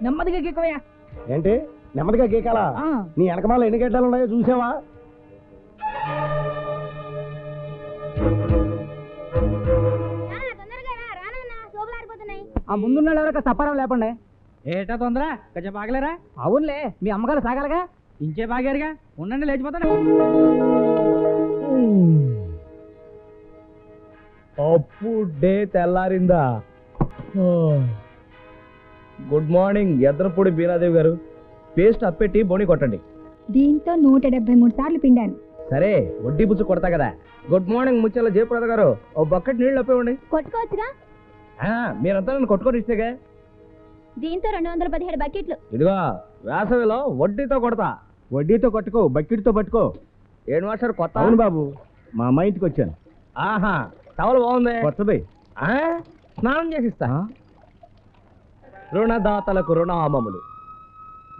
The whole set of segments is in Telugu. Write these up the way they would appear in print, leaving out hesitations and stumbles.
నెమ్మదిగా గీకవయ్యా. ఏంటి నెమ్మదిగా గీకాలా? నీ వెనకమాల ఎన్ని గడ్డలు ఉన్నాయో చూసావా? ఆ ముందున్న ఎవరో సపారం లేపండి. ఏటా తొందర కొంచెం బాగలేరా? అవునులే, మీ అమ్మగారు సాగాలిగా. ఇంచే బాగారుగా, ఉండండి లేచిపోతాను. అప్పుడే తెల్లారిందా? గుడ్ మార్నింగ్ ఎద్దరపూడి బీరాదేవి గారు. పేస్ట్ అప్పెట్టి బోని కొట్టండి. దీంతో 173 సార్లు పిండాను. సరే వడ్డీ బుచ్చు కొడతా కదా. గుడ్ మార్నింగ్ ముచ్చల జయప్రద గారు, ఓ బకెట్ నీళ్ళు అప్పేవండి. కొట్టుకోవచ్చుగా? మీరంతా నన్ను కొట్టుకొని ఇస్తేగా. దీంతో 217 బకెట్లు. ఇదిగో వేసవిలో వడ్డీతో కొడతా. వడ్డీతో కొట్టుకో, బకెట్తో పట్టుకో. ఏడు మాస్టర్ కొత్త? అవును బాబు, మా అమ్మాయి ఇంటికి వచ్చాను. ఆహా, టవల్ బాగుంది, కొత్తది. స్నానం చేసిస్తా. రుణదాతలకు రుణామములు.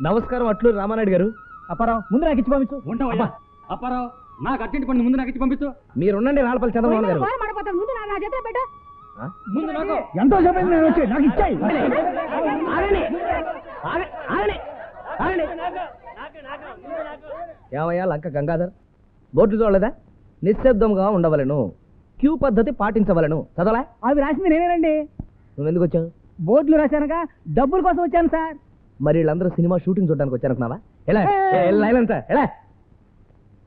నమస్కారం అట్లు రామానాయుడు గారు. అప్పారావు ముందు నాకు ఇచ్చి పంపించు. ఉంటావా అప్పారావు? నాకు అర్జెంట్ పని, ముందు నాకు ఇచ్చి పంపించు. మీరుండండి రాళ్ళపల్లి చంద్రబాబు గారు. ముందు నా చేతిలో పెట్టు. ముందు నాకు ఎంతో చెప్పండి, నేను వచ్చి నాకు ఇచ్చాయి. ఏమయ్యా లంక గంగాధర్, బోర్డు చూడలేదా? నిశ్శబ్దంగా ఉండవలను, క్యూ పద్ధతి పాటించవలను. చదవలే? అవి రాసింది నేనేనండి. నువ్వెందుకు వచ్చావు? బోర్డులు రాశానుగా, డబ్బుల కోసం వచ్చాను సార్. మరి వీళ్ళందరూ సినిమా షూటింగ్ చూడడానికి వచ్చానుకున్నావా? ఎలా ఎలా?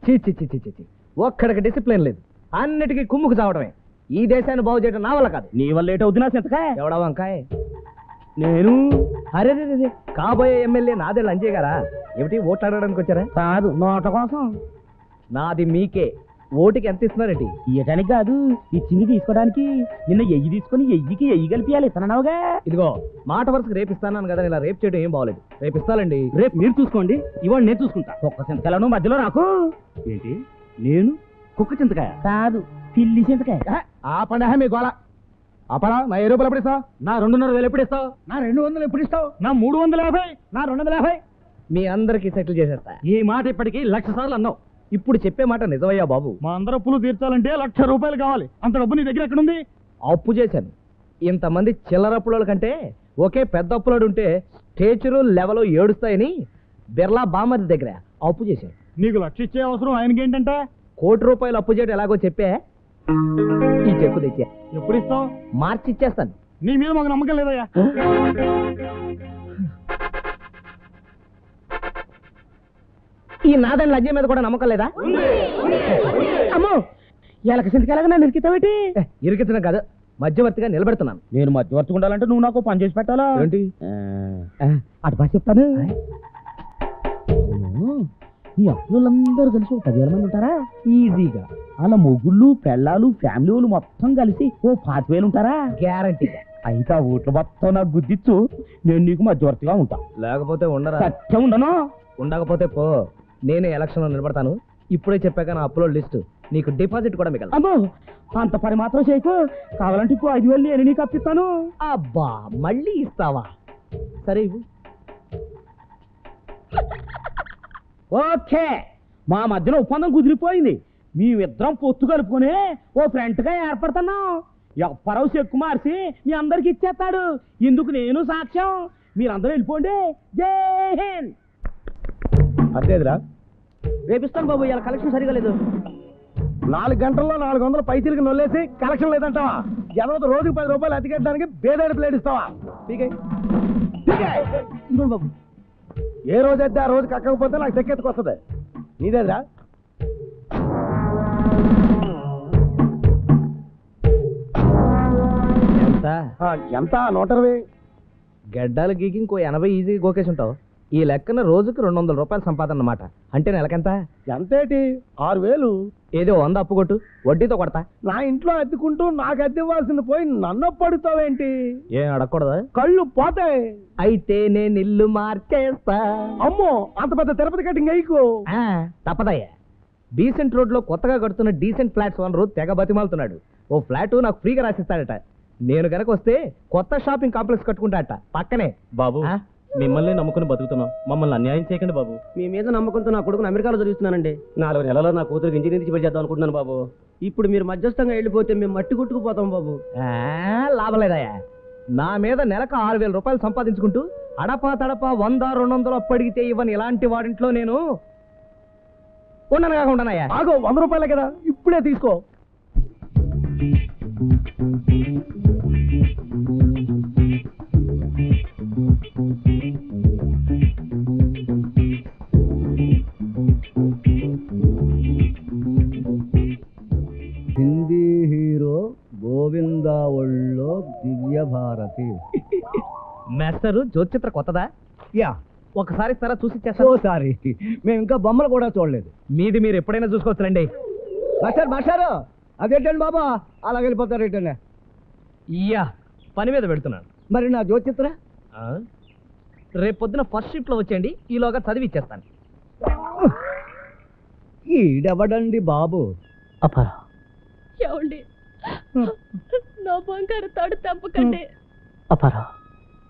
చీ చీ చీ చీ చీ, ఒక్కడికి డిసిప్లిన్ లేదు, అన్నిటికీ కుమ్ముకు చావడమే. ఈ దేశాన్ని బాగు చేయడం నా వల్ల కాదు. నీ వల్ల ఏటవుతున్నా చింతకాయ. ఎవడా వంకాయ? నేను అరే కాబోయే ఎమ్మెల్యే నాదేళ్ళు అంజయ్ గారా? ఏమిటి ఓట్లు అడగడానికి వచ్చారా? కాదు, నోట కోసం. నాది మీకే. ఓటుకి ఎంత ఇస్తున్నారేంటి? ఇయటానికి కాదు, ఇచ్చింది తీసుకోవడానికి. నిన్న ఎయ్యి తీసుకుని ఎయ్యికి ఎయ్యి కలిపియాలి ఇతనవుగా. ఇదిగో మాట వరుసకు రేపిస్తాను కదా, ఇలా రేపు చేయడం ఏం బాగోలేదు. రేపిస్తానండి. రేపు మీరు చూసుకోండి, ఇవాళ నేను చూసుకుంటా. కుక్క చింతకాయలను మధ్యలో నాకు ఏంటి? నేను కుక్క చింతకాయ కాదు, పిల్లి చింతకాయ. ఆ పండగ మీ గోళ. అపరా నా 20 రూపాయలు ఎప్పుడు ఇస్తావు? నా 2,500 ఎప్పుడు ఇస్తావు? నా 200 ఎప్పుడు ఇస్తావు? నా 350. నా 250. మీ అందరికి సెటిల్ చేసేస్తా. ఈ మాట ఇప్పటికి 1,00,000 సార్లు అన్నావు. ఇప్పుడు చెప్పే మాట నిజమయ్యా బాబు. మా అందరూ అప్పులు తీర్చాలంటే 1,00,000 రూపాయలు కావాలి. అంత డబ్బు నీ దగ్గర ఎక్కడుంది? అప్పు చేశాను. ఇంతమంది చిల్లర అప్పులోళ్ళ కంటే ఒకే పెద్ద అప్పులోడు ఉంటే స్టేచరు లెవెల్ ఏడుస్తాయని బిర్లా బామర్ది దగ్గర అప్పు చేశాను. నీకు 1,00,000 ఇచ్చే అవసరం ఆయనకి ఏంటంటే? 1 కోటి రూపాయలు అప్పు చేయడం ఎలాగో చెప్పే. ఈ చెక్కు తెచ్చా. ఎప్పుడు ఇస్తావు? మార్చి ఇచ్చేస్తాను. నీ మీద మాకు నమ్మకం లేదయ్యా. ఈ నాదని లజ్జ మీద కూడా నమ్మకం లేదా? అమ్మో, ఎలక సింతకాయలాగా నన్ను ఇరికితావేటి? ఇరికించడం కాదు, మధ్యవర్తిగా నిలబెడుతున్నాను. నేను మధ్యవర్తి ఉండాలంటే నువ్వు నాకు పని చేసి పెట్టాలా? ఏంటి? అటు బాగా చెప్తాను. నీ అప్పులందరూ కలిసి 10,000 మంది ఉంటారా? ఈజీగా. అలా మొగుళ్ళు పెళ్ళాలు ఫ్యామిలీ వాళ్ళు మొత్తం కలిసి 5,000 ఉంటారా? గ్యారంటీగా. అయితే ఆ ఓట్లు మొత్తం నాకు గుద్దిచ్చు, నేను నీకు మధ్యవర్తిగా ఉంటా. లేకపోతే ఉండరా? సత్యం ఉండను. ఉండకపోతే పో, నేనే ఎలక్షన్లో నిలబడతాను. ఇప్పుడే చెప్పాక నా అప్లోడ్ లిస్టు నీకు డిపాజిట్ కూడా మిగలదు. అమ్మో, అంత పని మాత్రం చేయకు. కావాలంటే ఇంకో 5,000 నేను నీకు అప్పిస్తాను. అబ్బా, మళ్ళీ ఇస్తావా? సరే ఇవ్వు. ఓకే, మా మధ్యన ఒప్పందం కుదిరిపోయింది. మేమిద్దరం పొత్తు కలుపుకొని ఓ ఫ్రెండ్గా ఏర్పడుతున్నాం. ఎప్పరావు చెక్కు మార్చి మీ అందరికి ఇచ్చేస్తాడు. ఇందుకు నేను సాక్ష్యం. మీరందరూ వెళ్ళిపోండి. జై హింద్. అదేదిరా, రేపిస్తాను బాబు, ఇలా కలెక్షన్ సరిగా లేదు. 4 గంటల్లో 400 పైసలకి నొల్లేసి కలెక్షన్ లేదంటావా? ఎవరో రోజుకి 10 రూపాయలు అతికెట్టడానికి బేదాడి ప్లేట్ ఇస్తావా? ఇదిగోండి బాబు. ఏ రోజైతే ఆ రోజు కక్కకపోతే నాకు చెక్కెత్తుకొస్తుంది. నీదేదిరా? ఎంత? ఎంత? 120. గడ్డాలు గీకి ఇంకో 80 ఈజీ గోకేసి ఉంటావు. ఈ లెక్కన రోజుకి 200 రూపాయలు సంపాదన అన్నమాట. అంటే నెలకెంత? ఎంతేటి? 6,000. ఏదో 100 అప్పు కొట్టు, వడ్డీతో కొడతా. నా ఇంట్లో అద్దెకుంటూ నాకు అద్దె ఇవ్వాల్సింది పోయి నన్ను పడుతావేంటి? ఏం అడగకూడదా? కళ్ళు పోతాయి. అయితే నేను ఇల్లు మార్చేస్తా. అమ్మో, అంత పెద్ద తిరుపతి కటింగ్ అయ్యకు. తప్పదయ్యా. డీసెంట్ రోడ్ లో కొత్తగా కడుతున్న డీసెంట్ ఫ్లాట్స్ ఓనరు తెగ బతిమాలుతున్నాడు. ఓ ఫ్లాట్ నాకు ఫ్రీగా రాసిస్తాడట. నేను కనుక వస్తే కొత్త షాపింగ్ కాంప్లెక్స్ కట్టుకుంటాడట పక్కనే. బాబు, మిమ్మల్ని నమ్ముకుని బతుకుతున్నాం, మమ్మల్ని అన్యాయం చేయకండి బాబు. మీ మీద నమ్మకంతో నా కొడుకుని అమెరికాలో చదివిస్తున్నానండి. 4 నెలల్లో నా కూతురికి ఇంజనీరింగ్ చేసి చేద్దాం అనుకుంటున్నాను బాబు. ఇప్పుడు మీరు మధ్యస్థంగా వెళ్ళిపోతే మేము మట్టి కొట్టుకుపోతాం బాబు. లాభలేదయ్యా. నా మీద నెలకు 6,000 రూపాయలు సంపాదించుకుంటూ అడపా తడపా 100, 200 అప్పు అడిగితే ఇవ్వని ఇలాంటి వాడింట్లో నేను ఉండను కాక ఉండనయ్యా. ఆగో 100 రూపాయలే కదా, ఇప్పుడే తీసుకో. హిందీ హీరో గోవిందా ఒళ్ళో దివ్య భారతి. మాస్టరు జ్యోతిచిత్ర కొత్తదా? యా, ఒకసారి ఇస్తారా చూసి ఇచ్చేస్తాను. ఓసారి మేము ఇంకా బొమ్మలు కూడా చూడలేదు. మీది మీరు ఎప్పుడైనా చూసుకోవచ్చులండి. మాస్టారు అదేంటండి బాబా అలా వెళ్ళిపోతారు ఏంటనే? ఇయ్యా పని మీద పెడుతున్నాను. మరి నా జ్యోతిచిత్ర రేపు పొద్దున ఫస్ట్ షిఫ్ట్ లో వచ్చేయండి, ఈలోగా చదివి ఇచ్చేస్తాను. ఈడెవడండి బాబు? అపారా ఏమండి, నా బంగారు తాడు తెంపకండి. అపారా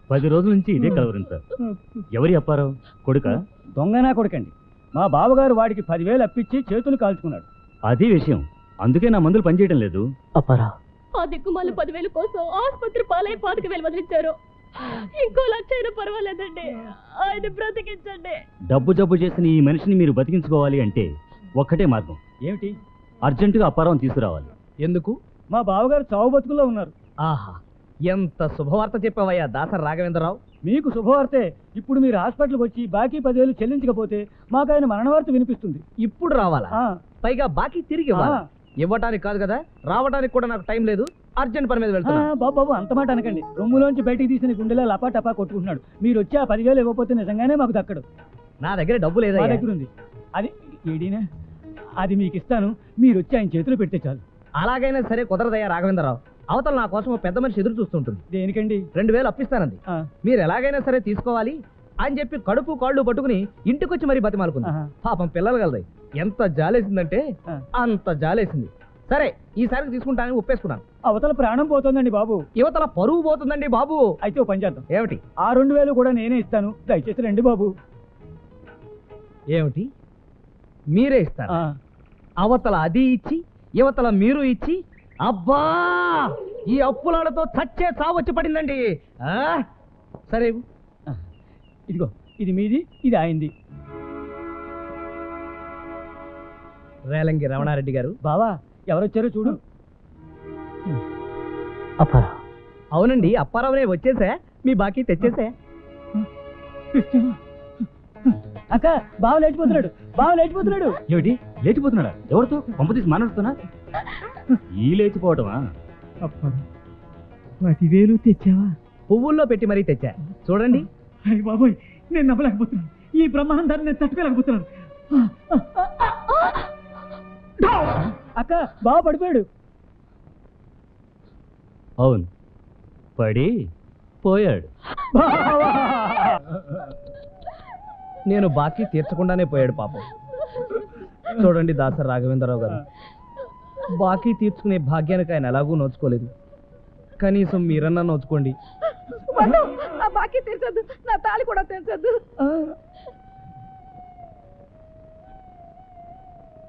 10 రోజుల నుంచి ఇదే కలవరింత. ఎవరి అప్పారావు కొడుక? దొంగనా కొడుకండి. మా బావగారు వాడికి 10,000 అప్పిచ్చి చేతులు కాల్చుకున్నాడు. అది విషయం. అందుకే నా మందులు పనిచేయడం లేదు. అపారా ఆ దిక్కుమాల 10,000 కోసం ఆసుపత్రి పాలై 25,000 వదిలించారు. ఇంకో 1,00,000 అయినా పర్వాలేదండి, ఆయన బ్రతికించండి. డబ్బు జబ్బు చేసిన ఈ మనిషిని మీరు బతికించుకోవాలి అంటే ఒక్కటే మార్గం. ఏమిటి? అర్జెంటుగా అప్పారావుని తీసుకురావాలి. ఎందుకు? మా బావగారు చావు బతుకుల్లో ఉన్నారు. ఆహా, ఎంత శుభవార్త చెప్పావయ్యా దాసరి రాఘవేంద్రరావు. మీకు శుభవార్తే. ఇప్పుడు మీరు హాస్పిటల్కి వచ్చి బాకీ 10,000 చెల్లించకపోతే మాకు ఆయన మరణ వార్త వినిపిస్తుంది. ఇప్పుడు రావాలా? ఆ, పైగా బాకీ తిరిగి ఇవ్వాలా? ఇవ్వటానికి కాదు కదా, రావడానికి కూడా నాకు టైం లేదు. అర్జెంట్ పని మీద వెళ్తున్నా. బాబు అంత మాట అనకండి. రొమ్ములోంచి బయటికి తీసిన గుండెలా లపా టపా కొట్టుకుంటున్నాడు. మీరు వచ్చి ఆ 10,000 ఇవ్వకపోతే నిజంగానే మాకు దక్కడు. నా దగ్గర డబ్బు లేదా? మా దగ్గర ఉంది. అది ఏడీనా, అది మీకు ఇస్తాను. మీరు వచ్చి ఆయన చేతిలో పెడితే చాలు. అలాగైనా సరే కుదరదయ్యా రాఘవేంద్రరావు. అవతల నా కోసం ఓ పెద్ద మనిషి ఎదురు చూస్తుంటుంది. దేనికండి? 2,000 అప్పిస్తానంది. ఆ, మీరు ఎలాగైనా సరే తీసుకోవాలి అని చెప్పి కడుపు కాళ్ళు పట్టుకుని ఇంటికొచ్చి మరీ బతిమాలుకుంది. ఆహా. పాపం పిల్లలు కలదాయి. ఎంత జాలేసిందంటే ఆ. అంత జాలేసింది. సరే ఈసారికి తీసుకుంటానని ఒప్పేసుకున్నాను. అవతల ప్రాణం పోతుందండి బాబు. యువతల పరువు పోతుందండి బాబు. అయితే ఓ పని చేద్దాం. ఏమిటి? ఆ 2,000 కూడా నేనే ఇస్తాను. దయచేసి రండి బాబు. ఏమిటి? మీరే ఇస్తారు? ఆ, అవతల అది ఇచ్చి యువతల మీరు ఇచ్చి, అబ్బా ఈ అప్పులాడతో చచ్చే చావచ్చి పడిందండి. ఆ? సరే ఇవ్వు. ఇదిగో ఇది మీది, ఇది ఆయనది. రేలంగి రమణారెడ్డి గారు. బావా ఎవరొచ్చారో చూడు. అవునండి, అప్పారావునే వచ్చేసా, మీ బాకీ తెచ్చేసా. అక్క బావ లేచిపోతున్నాడు, బావ లేచిపోతున్నాడు. ఏమిటి లేచిపోతున్నాడా? ఎవరితో? పంపతీసి మాట్లాడుతున్నా? ఈ లేచిపోవటమా? 10,000 తెచ్చావా? పువ్వుల్లో పెట్టి మరీ తెచ్చా. చూడండి. అయ్య బాబోయ్, నేను నమ్మలేకపోతున్నాను. ఈ బ్రహ్మాండాన్ని నేను తట్టుకోలేకపోతున్నాను. అక్క బావ పడిపోయాడు. అవును, పడి పోయాడు. నేను బాకీ తీర్చకుండానే పోయాడు పాపం. చూడండి దాసరి రాఘవేంద్రరావు గారు, బాకీ తీర్చుకునే భాగ్యానికి ఆయన ఎలాగూ నోచుకోలేదు. కనీసం మీరన్నా నోచుకోండి. ఆ బాకీ తీర్చొద్దు, నా తాళి కూడా తీర్చొద్దు.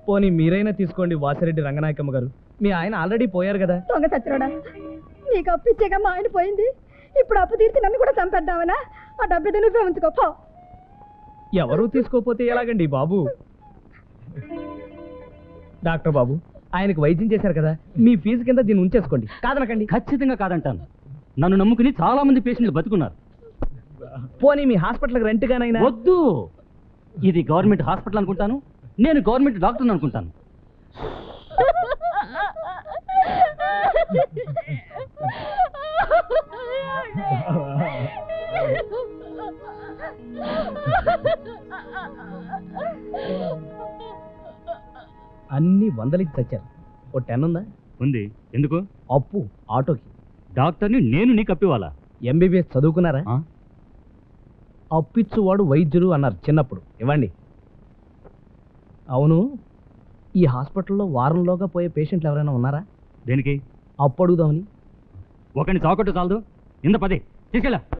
పోనీ మీరైనా తీసుకోండి వాసిరెడ్డి రంగనాయకమ్మ గారు. మీ ఆయన ఆల్రెడీ పోయారు కదా. దొంగ చచ్చిరాడా, నీకు అప్పు ఇచ్చాక మా ఆయన పోయింది. ఇప్పుడు అప్పు తీర్చి నన్ను కూడా చంపేద్దామనా? ఆ డబ్బు నువ్వే ఉంచుకో. ఎవరూ తీసుకోపోతే ఎలాగండి బాబు? డాక్టర్ బాబు, ఆయనకు వైద్యం చేశారు కదా, మీ ఫీజు కింద దీన్ని ఉంచేసుకోండి. కాదనకండి. ఖచ్చితంగా కాదంటాను. నన్ను నమ్ముకుని చాలా మంది పేషెంట్లు బతుకున్నారు. పోనీ మీ హాస్పిటల్కి రెంట్గానైనా? వద్దు, ఇది గవర్నమెంట్ హాస్పిటల్ అనుకుంటాను, నేను గవర్నమెంట్ డాక్టర్ అనుకుంటాను. అన్ని వందలకి తెచ్చారు. ఓ 10 ఉందా? ఉంది. ఎందుకు? అప్పు ఆటోకి. డాక్టర్ని నేను నీకు అప్పివాలా? ఎంబీబీఎస్ చదువుకున్నారా? ఆ? అప్పిచ్చువాడు వైద్యుడు అన్నారు చిన్నప్పుడు. ఇవ్వండి. అవును, ఈ హాస్పిటల్లో వారంలోగా పోయే పేషెంట్లు ఎవరైనా ఉన్నారా? దేనికి? అప్పు అడుగుదామని. ఒకరిని చాకొట్టు చాలదు. ఇంత 10 తీసుకెళ్ళా.